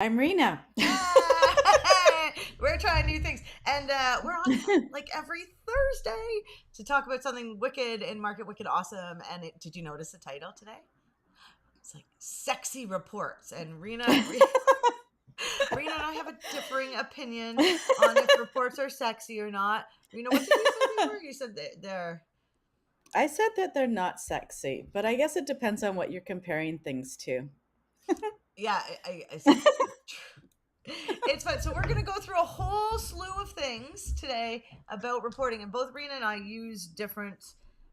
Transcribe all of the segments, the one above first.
I'm Rena. We're trying new things, and we're on like every Thursday to talk about something wicked in market, wicked awesome. And did you notice the title today? It's like sexy reports, and Rena and I have a differing opinion on if reports are sexy or not. Rena, what did you say they were? You said they're I said that they're not sexy, but I guess it depends on what you're comparing things to. yeah. I suppose it's true. It's fun. So we're going to go through a whole slew of things today about reporting, and both Rena and I use different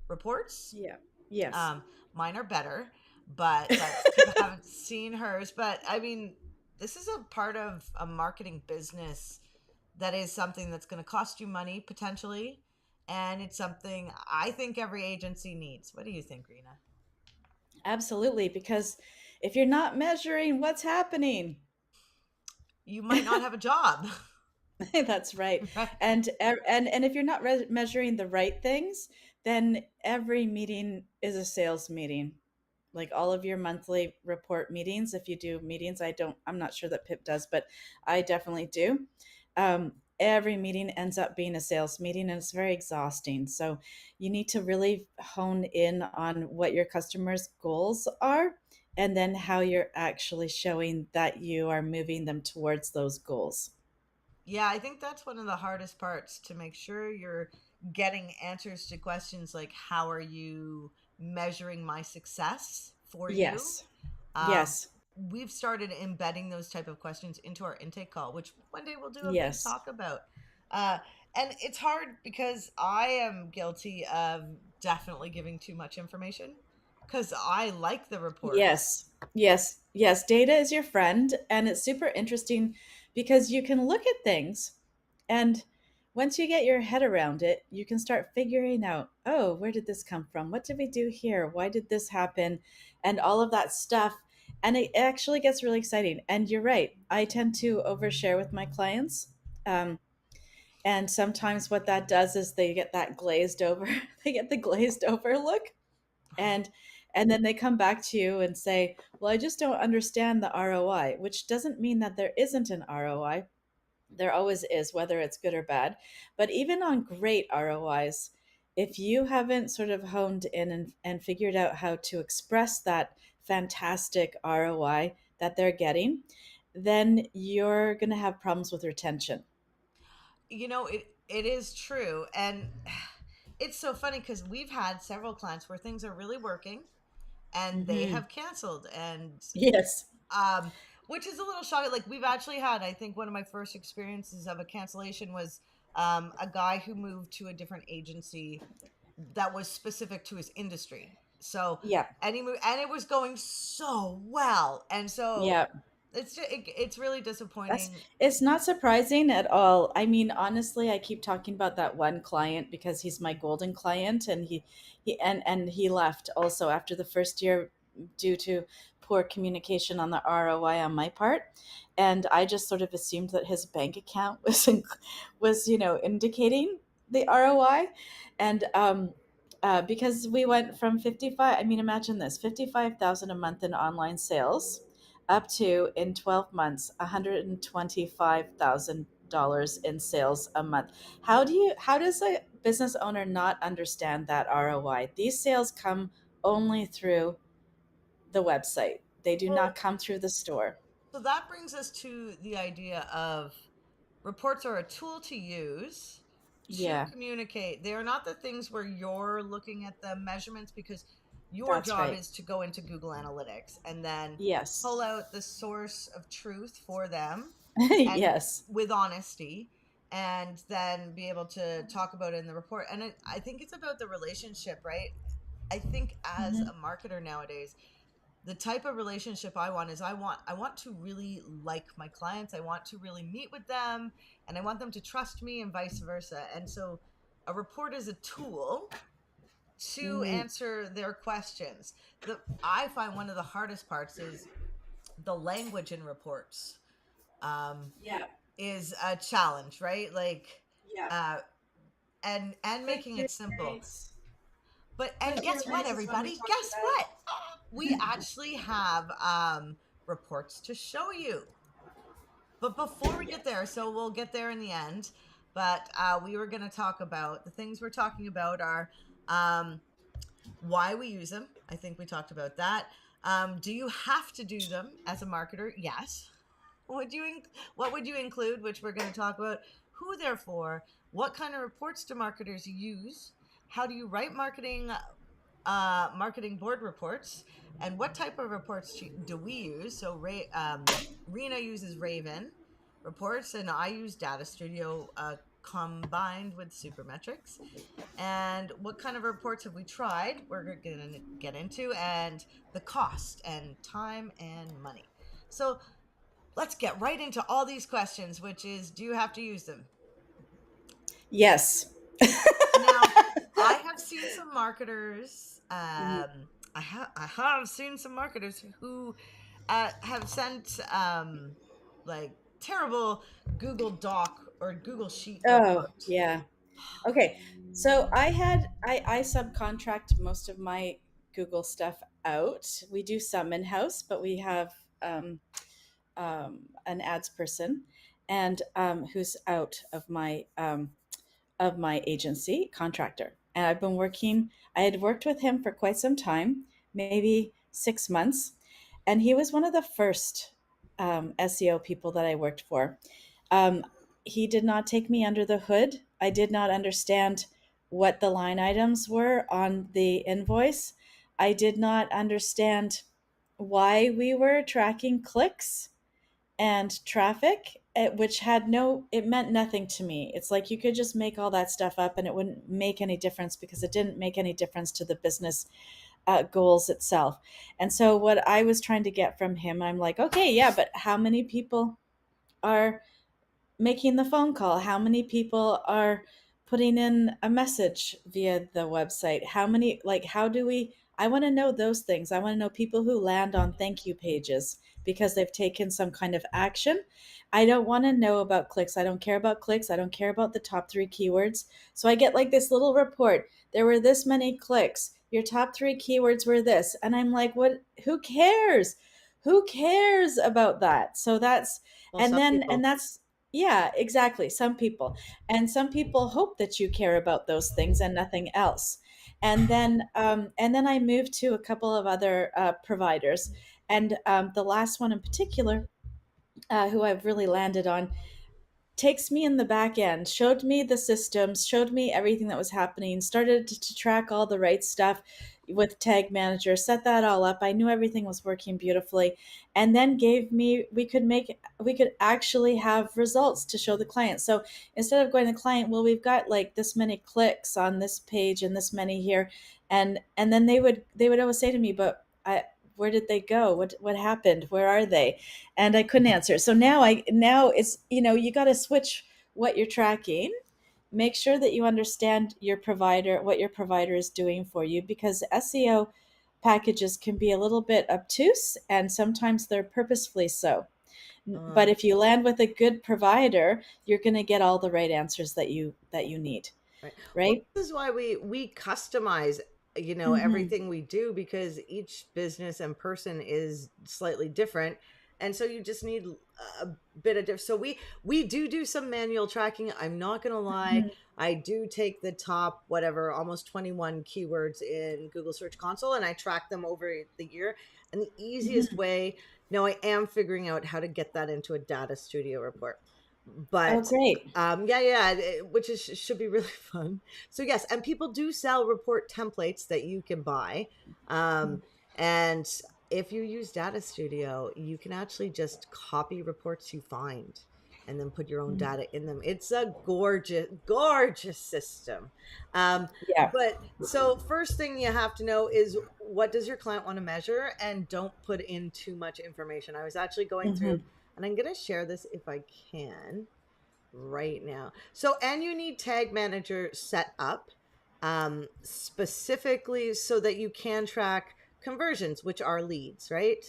reports. Yeah. Yes. Um, Mine are better, but that's because I haven't seen hers. But I mean, this is a part of a marketing business that is something that's going to cost you money potentially, and it's something I think every agency needs. What do you think, Rena? Absolutely. Because if you're not measuring what's happening, You might not have a job. that's right. And if you're not measuring the right things, then every meeting is a sales meeting. Like all of your monthly report meetings, if you do meetings, I'm not sure that Pip does, but I definitely do. Every meeting ends up being a sales meeting and it's very exhausting. So you need to really hone in on what your customers' goals are and then how you're actually showing that you are moving them towards those goals. Yeah, I think that's one of the hardest parts to make sure you're getting answers to questions like how are you measuring my success for you? Yes. Um, Yes. we've started embedding those type of questions into our intake call, which one day we'll do a big Yes. talk about. Uh, and it's hard because I am guilty of definitely giving too much information because I like the reports. Yes, yes, yes. Data is your friend, and it's super interesting because you can look at things, and once you get your head around it, you can start figuring out, oh, where did this come from? What did we do here? Why did this happen? And all of that stuff. And it actually gets really exciting. And you're right. I tend to overshare with my clients. Um, and sometimes what that does is they get that glazed over, they get the glazed over look and then they come back to you and say, well, I just don't understand the ROI, which doesn't mean that there isn't an ROI. There always is, whether it's good or bad. But even on great ROIs, if you haven't sort of honed in and figured out how to express that fantastic ROI that they're getting, then you're going to have problems with retention. It is true, and it's so funny because we've had several clients where things are really working and they Hmm. have canceled, and Yes. um which is a little shocking. Like, we've actually had, I think one of my first experiences of a cancellation was a guy who moved to a different agency that was specific to his industry. So, Yeah. and he moved, and it was going so well, and so Yeah. it's really That's disappointing. it's not surprising at all. I mean, honestly, I keep talking about that one client because he's my golden client and he left also after the first year due to poor communication on the ROI on my part. And I just sort of assumed that his bank account was, indicating the ROI. And because we went from 55, I mean, imagine this, 55,000 a month in online sales up to in 12 months $125,000 in sales a month. How does a business owner not understand that ROI? These sales come only through the website. They do not Well, come through the store. so that brings us to the idea of reports are a tool to use to Yeah, communicate. They are not the things where you're looking at the measurements, because your that's job right. is to go into Google Analytics and then Yes. pull out the source of truth for them, and Yes. with honesty, and then be able to talk about it in the report. And I think it's about the relationship, right? I think as Hmm. a marketer nowadays, the type of relationship I want is I want to really like my clients. I want to really meet with them, and I want them to trust me, and vice versa. And so a report is a tool to Hmm. answer their questions. The I find one of the hardest parts is the language in reports. Um, Yeah. is a challenge, right? Like, Yeah. uh, and Put making your it simple. rates. And Put your guess what, rates is what we everybody? talked Guess about. what? We actually have reports to show you. But before we get Yes. there, so we'll get there in the end. But we were going to talk about the things we're talking about are um, why we use them. I think we talked about that. Do you have to do them as a marketer? Yes. Would you what would you include, which we're going to talk about, who they're for, what kind of reports do marketers use, how do you write marketing board reports, and what type of reports do we use? So Rena uses Ravyn reports, and I use Data Studio combined with Supermetrics. And what kind of reports have we tried? We're going to get into, and the cost and time and money. So let's get right into all these questions, which is, do you have to use them? Yes. Now, I have seen some marketers. Mhm. I have seen some marketers who have sent like terrible Google Doc or Google Sheet Oh, report. yeah. Okay. So I subcontract most of my Google stuff out. We do some in house, but we have um, an ads person, and who's out of my agency contractor. And I've been working. I had worked with him for quite some time, maybe 6 months, and he was one of the first SEO people that I worked for. Um, he did not take me under the hood. I did not understand what the line items were on the invoice. I did not understand why we were tracking clicks and traffic, which had no, it meant nothing to me. It's like you could just make all that stuff up and it wouldn't make any difference because it didn't make any difference to the business goals itself. And so, what I was trying to get from him, I'm like, okay, yeah, but how many people are making the phone call? How many people are putting in a message via the website? How many, like, how do we? I want to know those things. I want to know people who land on thank you pages because they've taken some kind of action. I don't want to know about clicks. I don't care about clicks. I don't care about the top three keywords. So I get like this little report. There were this many clicks. Your top three keywords were this. And I'm like, what? Who cares? Who cares about that? So that's, Well, and some then, and people. that's, yeah, exactly. Some people. And some people hope that you care about those things and nothing else. And then I moved to a couple of other providers. And the last one in particular, who I've really landed on, takes me in the back end, showed me the systems, showed me everything that was happening, started to track all the right stuff with Tag Manager, set that all up. I knew everything was working beautifully, and then gave me, we could actually have results to show the client. So instead of going to the client, well, we've got like this many clicks on this page and this many here, and then they would always say to me, but where did they go? What happened? Where are they? And I couldn't answer. So now it's, you got to switch what you're tracking. Make sure that you understand your provider, what your provider is doing for you, because SEO packages can be a little bit obtuse and sometimes they're purposefully so. But Uh, if you land with a good provider, you're going to get all the right answers that you need, Right. Well, right? this is why we customize, Mm-hmm. everything we do, because each business and person is slightly different. And so you just need a bit of so we do some manual tracking. I'm not going to lie. Mm-hmm. I do take the top whatever almost 21 keywords in Google Search Console and I track them over the year. And the easiest Mm-hmm. way, now I am figuring out how to get that into a Data Studio report. Oh, But great. which is should be really fun. So yes, and people do sell report templates that you can buy. And if you use Data Studio, you can actually just copy reports you find and then put your own Mhm. data in them. It's a gorgeous, gorgeous system. Yeah. But so first thing you have to know is, what does your client want to measure, and don't put in too much information. I was actually going through, Mm-hmm. and I'm going to share this if I can right now. So, and you need Tag Manager set up specifically so that you can track conversions, which are leads, right?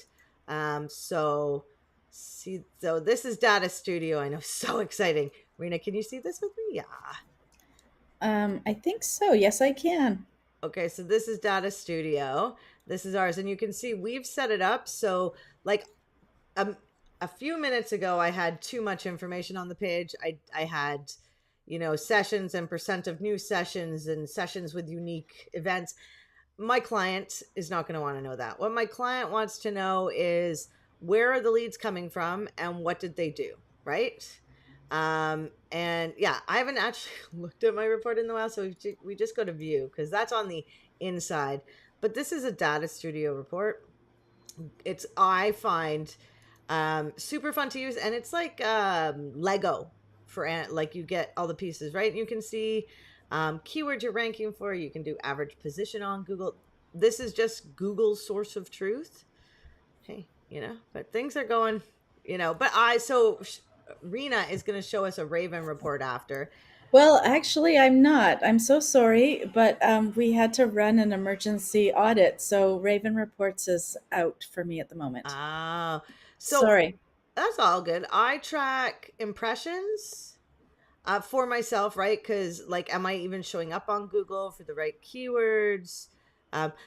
So, see, so this is Data Studio. I know, so exciting. Rena, can you see this with me? Yeah. I think so. Yes, I can. Okay, so this is Data Studio. This is ours, and you can see we've set it up so like a, a a few minutes ago I had too much information on the page. I had, sessions and percent of new sessions and sessions with unique events. My client is not going to want to know that. What my client wants to know is, where are the leads coming from and what did they do, right? And yeah, I haven't actually looked at my report in the while, so we just go to view because that's on the inside. But this is a data studio report. It's, I find, super fun to use, and it's like Lego for like, you get all the pieces, right? You can see keywords you're ranking for. You can do average position on Google. This is just Google's source of truth. Hey, but things are going, but Rena is going to show us a Ravyn report after. Well, actually, I'm not. I'm so sorry, but we had to run an emergency audit, so Raven Reports is out for me at the moment. Ah, so Sorry. that's all good. I track impressions for myself, right? Because, like, am I even showing up on Google for the right keywords?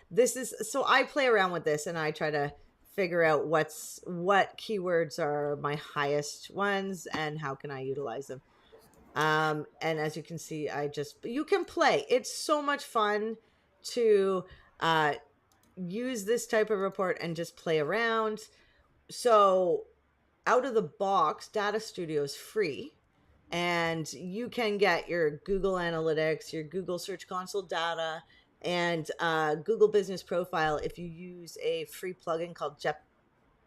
This is, so I play around with this and I try to figure out what keywords are my highest ones and how can I utilize them. And as you can see, you can play. It's so much fun to uh, use this type of report and just play around. So out of the box, Data Studio is free, and you can get your Google Analytics, your Google Search Console data, and Google Business Profile if you use a free plugin called Jet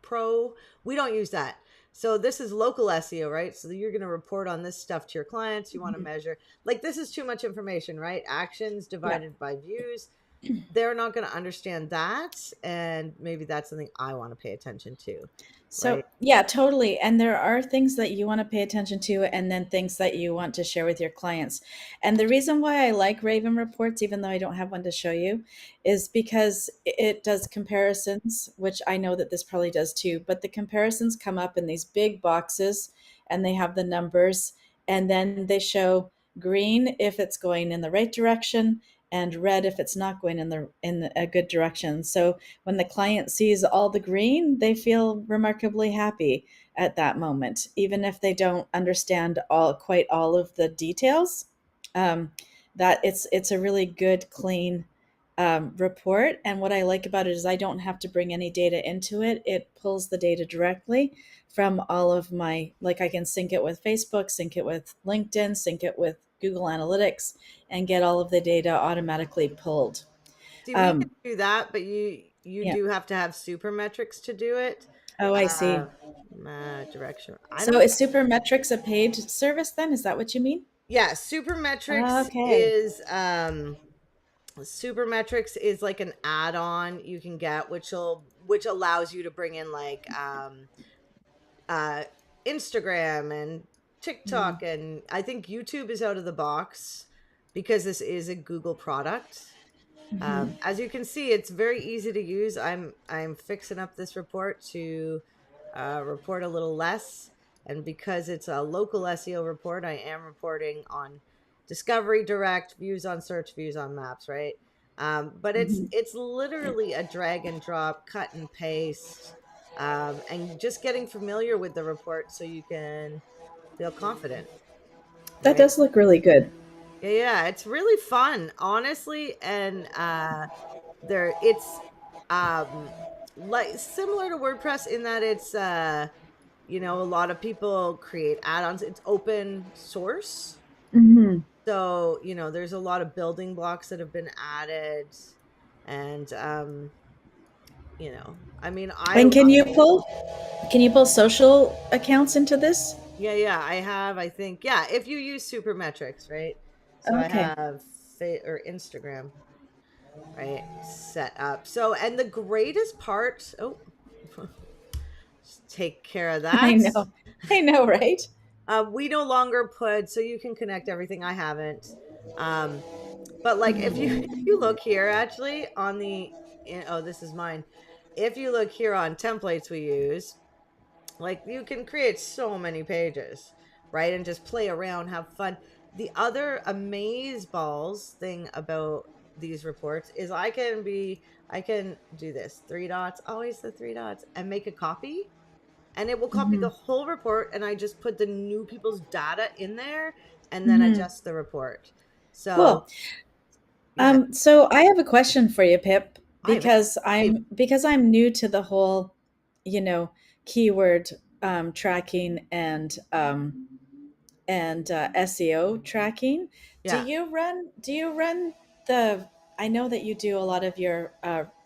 Pro. We don't use that. So this is local SEO, right? So you're going to report on this stuff to your clients. You want to Mhm. measure, like, this is too much information, right? Actions Yeah. divided by views. They're not going to understand that, and maybe that's something I want to pay attention to, So, right? yeah, totally. And there are things that you want to pay attention to, and then things that you want to share with your clients. And the reason why I like Raven Reports, even though I don't have one to show you, is because it does comparisons, which I know that this probably does too. But the comparisons come up in these big boxes and they have the numbers, and then they show green if it's going in the right direction and red if it's not going in a good direction. So when the client sees all the green, they feel remarkably happy at that moment, even if they don't understand quite all of the details. Um, that it's a really good, clean report. And what I like about it is I don't have to bring any data into it. It pulls the data directly from all of my, like, I can sync it with Facebook, sync it with LinkedIn, sync it with Google Analytics, and get all of the data automatically pulled. See, we can Um, do that, but you yeah. do have to have super metrics to do it. Oh, I see. Uh, direction. I So don't. is Supermetrics a paid service then? Is that what you mean? Yeah, super metrics Okay. is Supermetrics is like an add-on you can get, which allows you to bring in, like, uh Instagram and Mm-hmm. TikTok, and I think YouTube is out of the box because this is a Google product. Mm-hmm. As you can see, it's very easy to use. I'm fixing up this report to report a little less, and because it's a local SEO report, I am reporting on discovery, direct, views on search, views on maps, right? But Mm-hmm. it's literally a drag and drop, cut and paste, and just getting familiar with the report so you can feel confident, That right? does look really good. Yeah, yeah, it's really fun, honestly, and there it's like similar to WordPress in that it's a lot of people create add-ons. It's open source. Mm-hmm. So, there's a lot of building blocks that have been added, and I mean, And can you pull social accounts into this? yeah, yeah, I have, I think, yeah, if you use Supermetrics, right? So I Okay. have or Instagram, right, set up. So, and the greatest part, oh, just take care of I that. know. I know, right? We no longer put, so you can connect everything. I haven't. Um, but like, if you if you look here, actually, on the, oh, this is mine. If you look here on templates we use, like, you can create so many pages, right? And just play around, have fun. The other amaze balls thing about these reports is I can do this, three dots, always the three dots, and make a copy. and it will copy the Hmm. whole report, and I just put the new people's data in there and then Hmm. adjust the report. So Cool. yeah, So I have a question for you, Pip, I have a because I'm new to the whole, you know, keyword tracking and SEO tracking. yeah. Do you run the? I know that you do a lot of your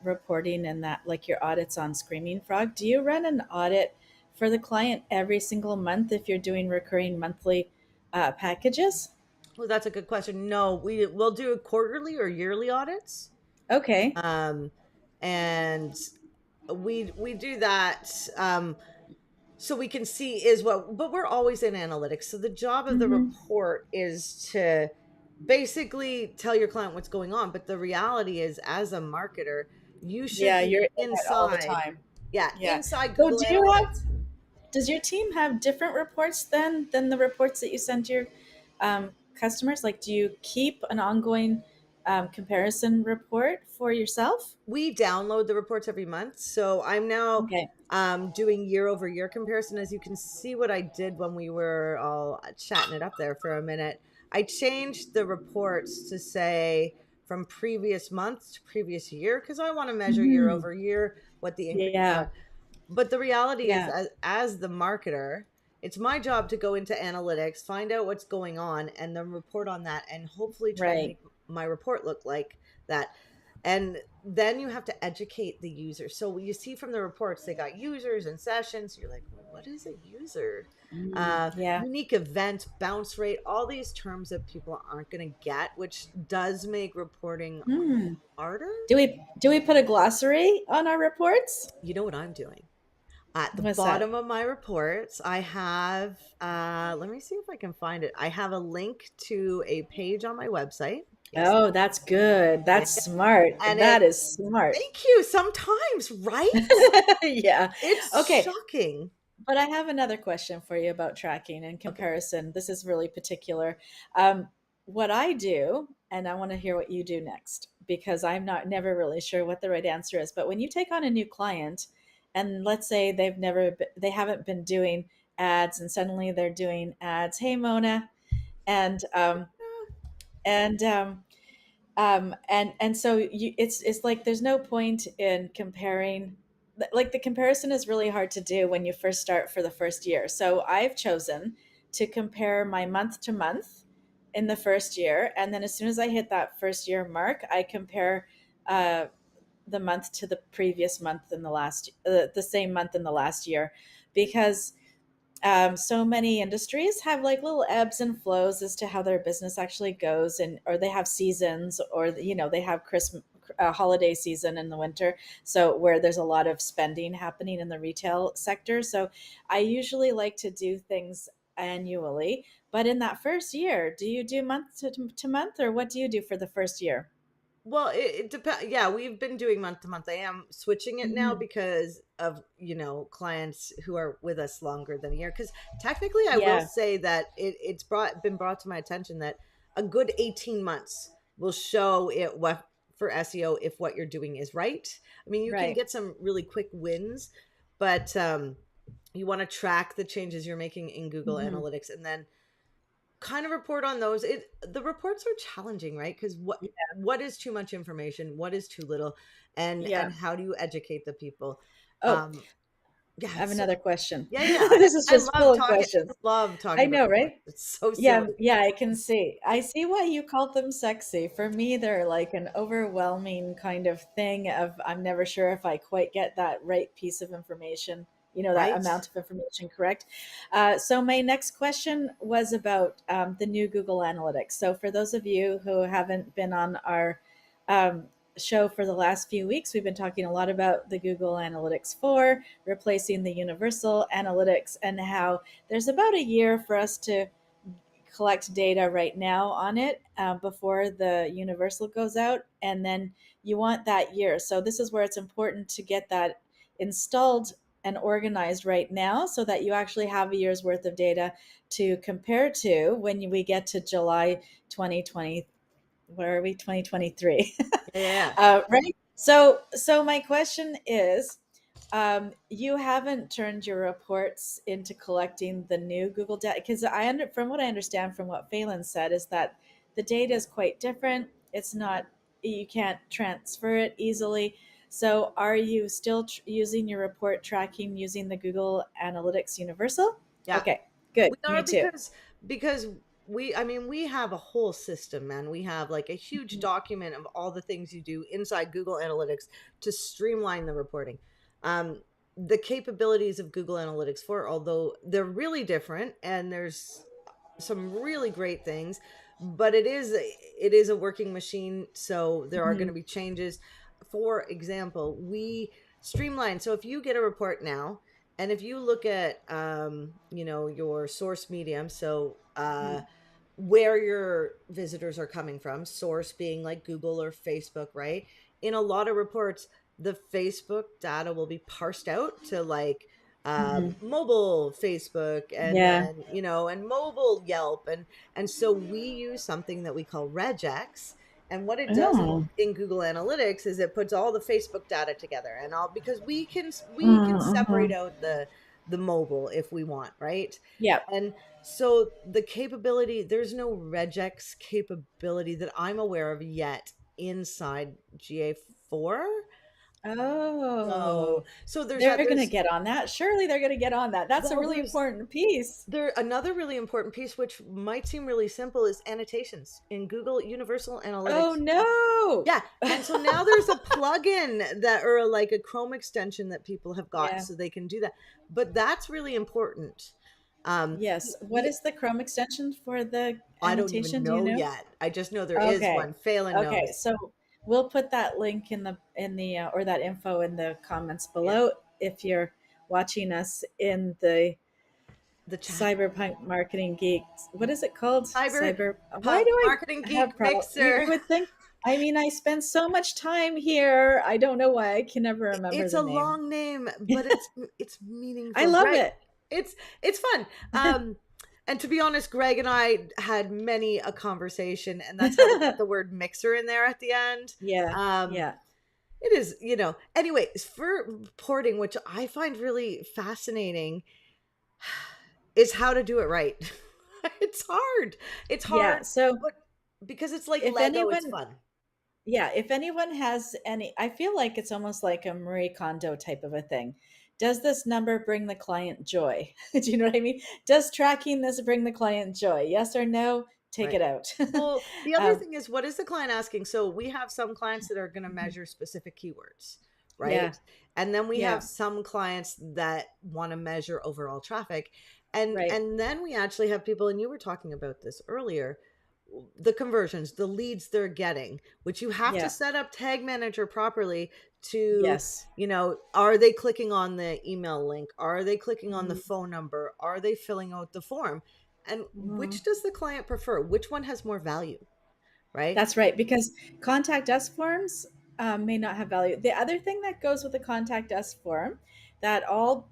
reporting and that, like your audits on Screaming Frog. Do you run an audit for the client every single month if you're doing recurring monthly packages? Well, that's a good question. No, we will do quarterly or yearly audits. Okay. Um, and we do that so we can see is what, but we're always in analytics. So the job of the Hmm. report is to basically tell your client what's going on. But the reality is, as a marketer, you should Yeah, you're be in it all the inside, time. yeah, Yeah. inside So Google Analytics. does your team have different reports than the reports that you send to your customers? Like, do you keep an ongoing comparison report for yourself? We download the reports every month. So I'm now Okay. doing year over year comparison. As you can see, what I did when we were all chatting it up there for a minute, I changed the reports to say from previous month to previous year because I want to measure year Hmm. over year what the increases Yeah. are. But the reality is, Yeah. as the marketer, it's my job to go into analytics, find out what's going on, and then report on that, and hopefully try to Right. make my report look like that. And then you have to educate the user. So you see from the reports, they got users and sessions. You're like, well, what is a user? Yeah. Unique event, bounce rate, all these terms that people aren't going to get, which does make reporting Hmm. harder. Do we put a glossary on our reports? You know what I'm doing? At the What's that? bottom of my reports, I have, let me see if I can find it. I have a link to a page on my website. Yes. Oh, that's good. Yeah. That's smart. And That it, is smart. thank you. Sometimes, right? Yeah. It's Okay. shocking. But I have another question for you about tracking and Okay. comparison. This is really particular. Um, what I do, and I want to hear what you do next, because I'm not never really sure what the right answer is. But when you take on a new client, and let's say they haven't been doing ads, and suddenly they're doing ads. Hey, Mona, and and and so it's like there's no point in comparing, like the comparison is really hard to do when you first start for the first year. So I've chosen to compare my month to month in the first year, and then as soon as I hit that first year mark, I compare uh, the month to the previous month in the same month in the last year, because so many industries have like little ebbs and flows as to how their business actually goes, and or they have seasons, or they have Christmas holiday season in the winter, so where there's a lot of spending happening in the retail sector. So I usually like to do things annually, but in that first year, do you do month to month, or what do you do for the first year? Well, it depends. Yeah, we've been doing month to month. I am switching it now Hmm. because of, clients who are with us longer than a year. Because technically, I will Yeah. say that it's been brought to my attention that a good 18 months will show it what for SEO if what you're doing is right. I mean, you can Right. get some really quick wins, but you want to track the changes you're making in Google Hmm. Analytics and then kind of report on those. The reports are challenging, right? Because what is too much information, what is too little, and Yeah. how do you educate the people? Oh, um yeah, I have so another question. yeah, yeah, This is I just love full of talking, questions. love I talking about know, reports. right? It's so Yeah, silly. yeah, I can see. I see why you called them sexy. For me, they're like an overwhelming kind of thing of I'm never sure if I quite get that right piece of information, that Right. amount of information correct. So my next question was about the new Google Analytics. So for those of you who haven't been on our um, show for the last few weeks, we've been talking a lot about the Google Analytics 4, replacing the Universal Analytics, and how there's about a year for us to collect data right now on it before the universal goes out, and then you want that year. So this is where it's important to get that installed and organized right now, so that you actually have a year's worth of data to compare to when we get to July 2020. Where are we? 2023. Yeah, yeah, yeah. Right. So my question is, You haven't turned your reports into collecting the new Google data because from what I understand from what Phelan said, is that the data is quite different. It's not, you can't transfer it easily. So, are you still using your report tracking using the Google Analytics Universal? Yeah. Okay, good. We are Me too. because I mean, we have a whole system, man. We have like a huge Mhm. document of all the things you do inside Google Analytics to streamline the reporting. Um, the capabilities of Google Analytics 4, although they're really different and there's some really great things, but it is a working machine, so there are going to Mhm. be changes. For example, we streamline. So if you get a report now, and if you look at you know, your source medium, so Mhm. where your visitors are coming from, source being like Google or Facebook, right? In a lot of reports, the Facebook data will be parsed out to like Mhm. mobile Facebook, and Yeah. then, you know, and mobile Yelp, and so we use something that we call regex. And what it does Oh. in Google Analytics is it puts all the Facebook data together, and all because we can separate Mm-hmm. out the mobile if we want, right? Yep. And so the capability, there's no regex capability that I'm aware of yet inside GA4. Oh, So there's that. they're going to get on that. Surely they're going to get on that. That's a Well, really there's important piece. there another really important piece, which might seem really simple, is annotations in Google Universal Oh Analytics. no. Yeah, and so now there's a plugin that, or like a Chrome extension that people have got Yeah. so they can do that. But that's really important. Yes. What The is the Chrome extension for the I don't even annotation? Do you know know? yet. I just know there is Okay. one. Phelan Okay. knows. So we'll put that link in the or that info in the comments Yeah, below if you're watching us in the the chat. Cyberpunk Marketing Geeks. What is it called? Cyber. Why Cyberpunk do I marketing have geek problem? You mixer. would think. I mean, I spend so much time here. I don't know why I can never remember It's the a name. long name, but it's I meaningful. love Greg, it. it's it's fun. And to be honest, Greg and I had many a conversation, and that's how we put the word mixer in there at the end. Yeah. Um, Yeah. it is, you know. Anyways, for porting, which I find really fascinating, is how to do it right. It's hard. It's Yeah. hard, So but because it's like if Lego, it's anyone, fun. yeah, if anyone has any, I feel like it's almost like a Marie Kondo type of a thing. Does this number bring the client joy? Do you know what I mean? Does tracking this bring the client joy? Yes or no? Take Right. it out. Well, the other um, thing is, what is the client asking? So we have some clients that are going to mhm. measure specific keywords, Yeah. right? And then we have Yeah. some clients that want to measure overall traffic. Right. And then we actually have people, and you were talking about this earlier, the conversions, the leads they're getting, which you have to Yeah. set up Tag Manager properly to, Yes. you know, are they clicking on the email link? Are they clicking on the Mhm. phone number? Are they filling out the form? And Mhm. which does the client prefer? Which one has more value, right? That's right, because contact us forms may not have value. The other thing that goes with the contact us form that all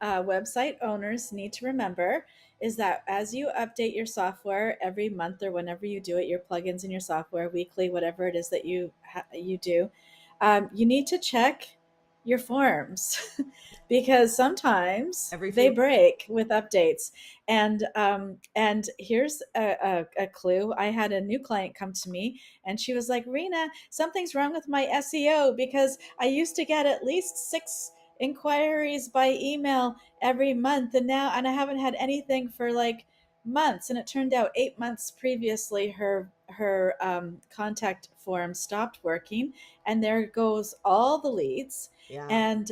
website owners need to remember is that as you update your software every month or whenever you do it, your plugins in your software, weekly, whatever it is that you do, you need to check your forms because sometimes Every they few months. break with updates. And here's a clue. I had a new client come to me and she was like, Rena, something's wrong with my SEO because I used to get at least 6 inquiries by email every month and I haven't had anything for like months. And it turned out 8 months previously her contact form stopped working, and there goes all the leads. Yeah. And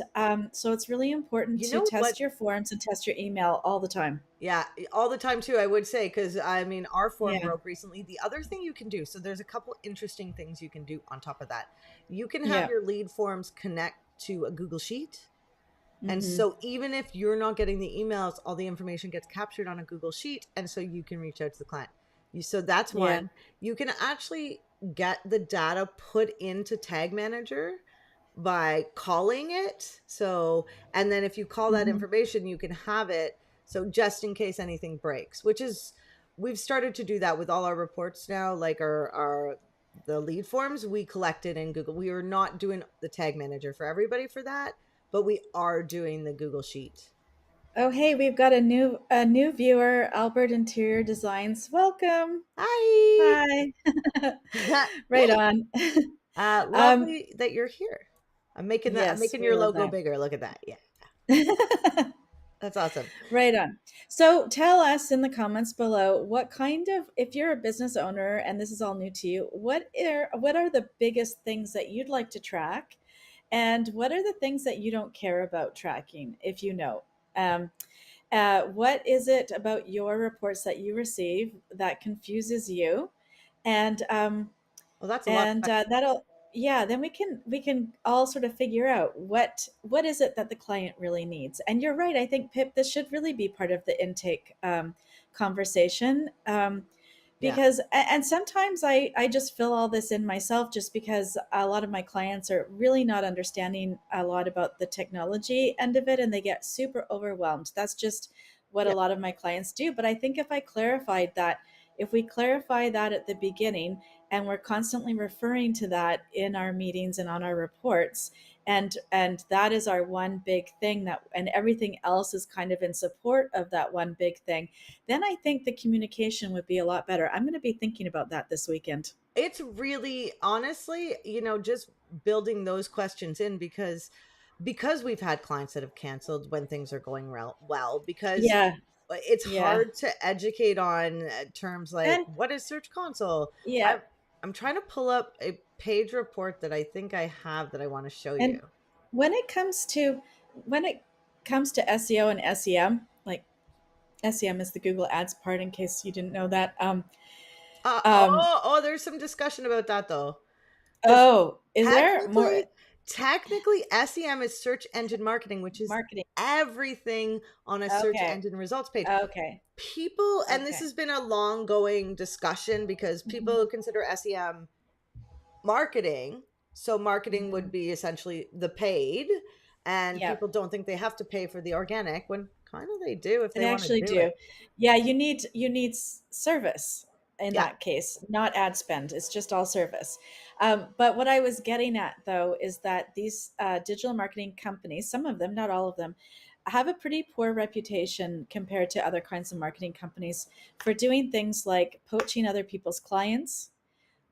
so it's really important You to know what? test your forms and test your email all the time. Yeah, all the time too, I would say, because I mean, our form Yeah. broke recently. The other thing you can do, so there's a couple interesting things you can do on top of that. You can have Yeah. your lead forms connect to a Google Sheet. And Mm-hmm. so even if you're not getting the emails, all the information gets captured on a Google Sheet. And so you can reach out to the client. So that's Yeah. one. You can actually get the data put into Tag Manager by calling it. So, and then if you call that Mm-hmm. information, you can have it. So just in case anything breaks, which is, we've started to do that with all our reports now, like the lead forms we collected in Google. We are not doing the Tag Manager for everybody for that, but we are doing the Google Sheet. Oh, hey, we've got a new viewer, Albert Interior Designs. Welcome. Hi. Hi. Right Yay. on. um, Lovely that you're here. I'm yes, making we your love logo that. bigger. Look at that. Yeah. That's awesome. Right on. So tell us in the comments below what kind of, if you're a business owner and this is all new to you, what are the biggest things that you'd like to track, and what are the things that you don't care about tracking, if you know? Um, what is it about your reports that you receive that confuses you? And Well, that's a lot of and questions. that'll yeah, then we can all sort of figure out what is it that the client really needs. And you're right, I think, Pip, this should really be part of the intake conversation, Yeah. because and sometimes I just fill all this in myself, just because a lot of my clients are really not understanding a lot about the technology end of it, and they get super overwhelmed. That's just what a Yeah. lot of my clients do. But I think if we clarify that at the beginning, and we're constantly referring to that in our meetings and on our reports, and that is our one big thing, that and everything else is kind of in support of that one big thing, then I think the communication would be a lot better. I'm going to be thinking about that this weekend. It's really honestly, just building those questions in because we've had clients that have canceled when things are going well because Yeah, it's yeah. hard to educate on terms like And what is Search Console. yeah, I'm trying to pull up a page report that I think I have that I want to show you. and when it comes to when it comes to SEO and SEM, like SEM is the Google Ads part, in case you didn't know that. Um, There's some discussion about that though. Because oh, is there more technically, SEM is search engine marketing, which is marketing? everything on a search Okay, engine results page. okay, People, and this okay. has been a long going discussion because Hmm. people consider SEM marketing. So, marketing would Hmm. be essentially the paid, and Yeah. people don't think they have to pay for the organic when kind of they do if They they want to actually do it. do. Yeah, you need service in Yeah. that case, not ad spend. It's just all service. But what I was getting at, though, is that these digital marketing companies, some of them, not all of them, have a pretty poor reputation compared to other kinds of marketing companies for doing things like poaching other people's clients.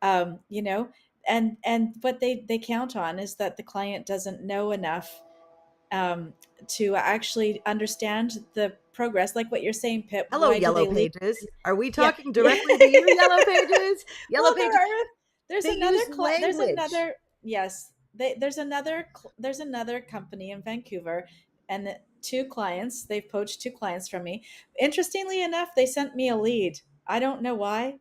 You know, and what they count on is that the client doesn't know enough um, to actually understand the progress, like what you're saying, Pip. Hello, Why do Yellow they leave? Pages. Are we Yeah, talking yeah. directly to you, Yellow Pages? Yellow Well, Pages, there's they another use there's language. another yes, there's another company in Vancouver, and two clients, they've poached two clients from me. Interestingly enough, they sent me a lead. I don't know why,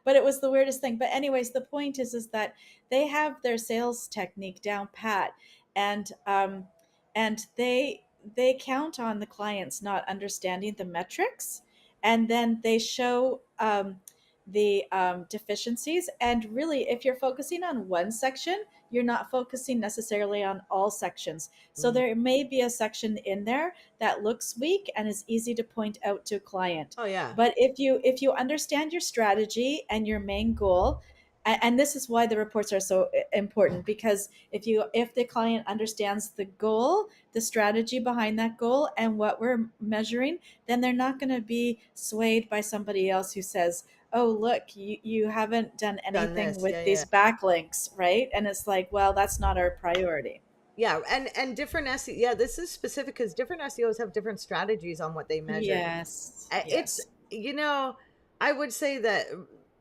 but it was the weirdest thing. But anyways, the point is that they have their sales technique down pat, and and they count on the clients not understanding the metrics, and then they show the deficiencies. And really, if you're focusing on one section, you're not focusing necessarily on all sections. So Mhm. there may be a section in there that looks weak and is easy to point out to a client. Oh yeah. But if you understand your strategy and your main goal, and this is why the reports are so important, because if the client understands the goal, the strategy behind that goal, and what we're measuring, then they're not going to be swayed by somebody else who says, oh, look, you haven't done Done anything this. with Yeah, yeah. these backlinks, right? And it's like, well, that's not our priority. Yeah, and different SEO. Yeah, this is specific because different SEOs have different strategies on what they measure. Yes, It's yes. you know, I would say that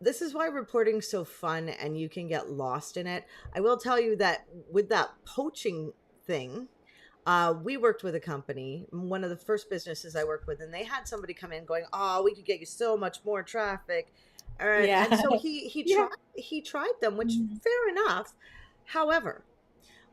this is why reporting's so fun and you can get lost in it. I will tell you that with that poaching thing, we worked with a company, one of the first businesses I worked with, and they had somebody come in going, "Oh, we could get you so much more traffic," and Yeah. so he Yeah. tried them, which Mhm. fair enough. However,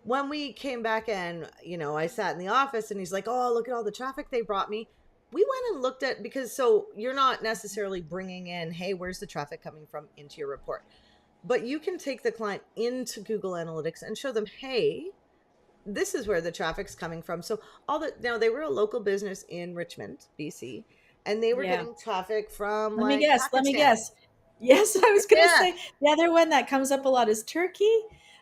when we came back and I sat in the office and he's like, "Oh, look at all the traffic they brought me." We went and looked at, because so you're not necessarily bringing in, "Hey, where's the traffic coming from?" into your report, but you can take the client into Google Analytics and show them, "Hey, this is where the traffic's coming from." So all that, now they were a local business in Richmond, BC, and they were Yeah. getting traffic from Let me like guess. Let me Pakistan. guess. Yes, I was going to Yeah. say the other one that comes up a lot is Turkey.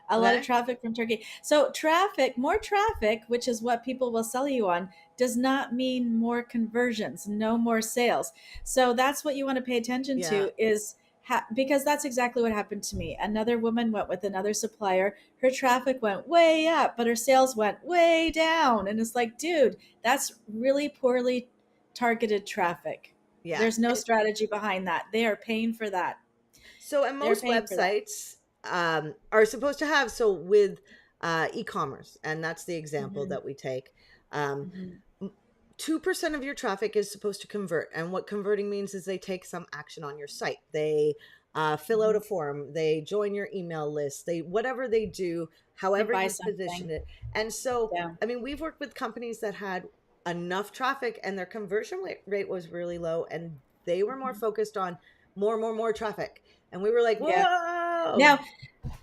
A lot of Okay. traffic from Turkey. So traffic, more traffic, which is what people will sell you on, does not mean more conversions, no more sales. So that's what you want to pay attention Yeah. to is because that's exactly what happened to me. Another woman went with another supplier. Her traffic went way up, but her sales went way down. And it's like, dude, that's really poorly targeted traffic. Yeah. There's no And strategy behind that. They are paying for that. so, and They're most paying for that. websites are supposed to have, so with e-commerce, and that's the example Hmm. that we take. Um, Hmm. 2% of your traffic is supposed to convert. And what converting means is they take some action on your site. They fill out Hmm. a form, they join your email list, they, whatever they do, They however buy you position something. it. And so, Yeah. I mean, we've worked with companies that had enough traffic and their conversion rate was really low. And they were more Mhm. focused on more traffic. And we were like, Yeah. whoa. Now,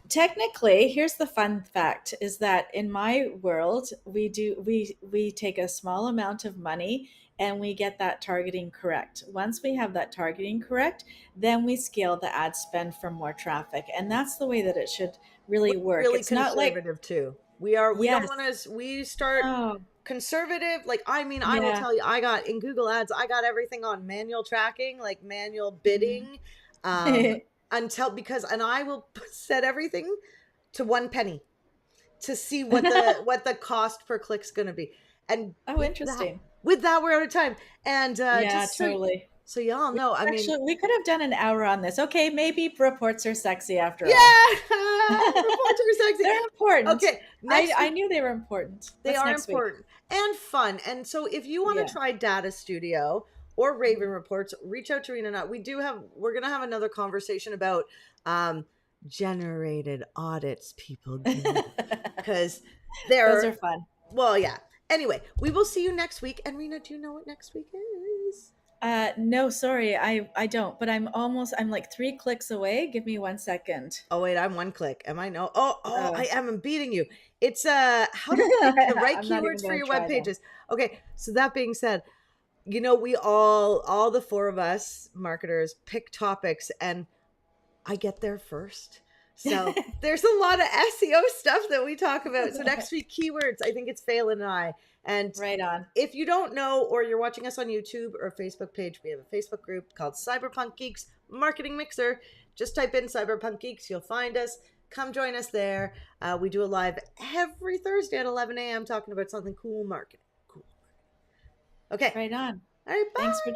technically, here's the fun fact is that in my world, we take a small amount of money and we get that targeting correct. Once we have that targeting correct, then we scale the ad spend for more traffic. And that's the way that it should We're really work. really It's not like, conservative too. We don't yes, want to, we start no, conservative. Like, I mean, I will yeah. tell you, I got in Google Ads, I got everything on manual tracking, like manual Mhm. bidding, until, because, and I will set everything to 1 penny to see what the cost per click's going to be. And Oh, interesting. with that, we're out of time. And Yeah, just so totally. y'all know, I mean, Actually, we could have done an hour on this. Okay, maybe reports are sexy after all. yeah, reports are sexy. They're important. Okay, I next I week. knew they were important. They What's are next week? important and fun. And so if you want Yeah. to try Data Studio or Raven Mhm. Reports, reach out to Rena and I. We're gonna have another conversation about um generated audits, people get, because Those they're, are fun. well, yeah. Anyway, we will see you next week. And Rena, do you know what next week is? No, sorry, I don't. But I'm like 3 clicks away. Give me 1 second. Oh wait, I'm 1 click. Am I? No. Oh, I Oh, am. I'm beating you. It's how to pick the right I'm not even keywords for going to your web try then. pages. Okay, so that being said, we all the four of us marketers pick topics, and I get there first. So there's a lot of SEO stuff that we talk about. So next week, keywords, I think it's Phelan and I. And Right on. if you don't know, or you're watching us on YouTube or Facebook page, we have a Facebook group called Cyberpunk Geeks Marketing Mixer. Just type in Cyberpunk Geeks, you'll find us. Come join us there. We do a live every Thursday at 11 a.m. talking about something cool marketing. Cool. Okay. Right on. All right. Thanks Bye. for